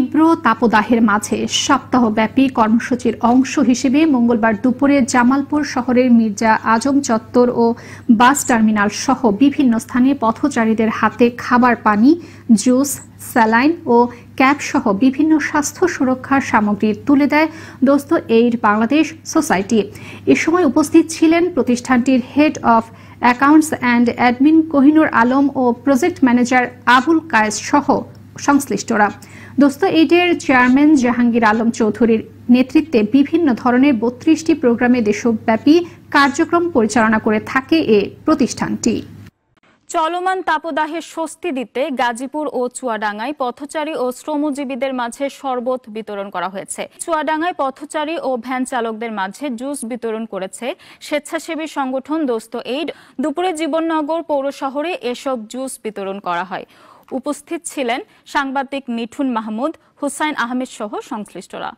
তীব্র তাপদাহের মাঝে সপ্তাহব্যাপী কর্মসূচির অংশ হিসেবে মঙ্গলবার দুপুরে জামালপুর শহরের মির্জা আজম চত্বর ও বাস টার্মিনাল সহ বিভিন্ন স্থানে পথচারীদের হাতে খাবার, পানি, জুস, স্যালাইন ও ক্যাপ সহ বিভিন্ন স্বাস্থ্য সুরক্ষার সামগ্রী তুলে দেয় দোস্ত এইড বাংলাদেশ সোসাইটি। এ সময় উপস্থিত ছিলেন প্রতিষ্ঠানটির head of accounts and admin Kohinoor Alam ও প্রজেক্ট ম্যানেজার আবুল কায়েস সহ সংশ্লিষ্টরা। দোস্ত এইডের চেয়ারম্যান জাহাঙ্গীর আলম চৌধুরীর নেতৃত্বে বিভিন্ন ধরনের ৩২টি প্রোগ্রামে দেশব্যাপী কার্যক্রম পরিচালনা করে থাকে এ প্রতিষ্ঠানটি। চলমান তাপদাহে স্বস্তি দিতে গাজীপুর ও চুয়াডাঙ্গায় পথচারী ও শ্রমজীবীদের মাঝে শরবত বিতরণ করা হয়েছে। চুয়াডাঙ্গায় পথচারী ও ভ্যান চালকদের মাঝে জুস বিতরণ করেছে স্বেচ্ছাসেবী সংগঠন দোস্ত এইড। দুপুরে জীবননগর পৌর শহরে এসব জুস বিতরণ করা হয়। উপস্থিত ছিলেন সাংবাদিক মিঠুন মাহমুদ, হুসাইন আহমেদ সহ সংশ্লিষ্টরা।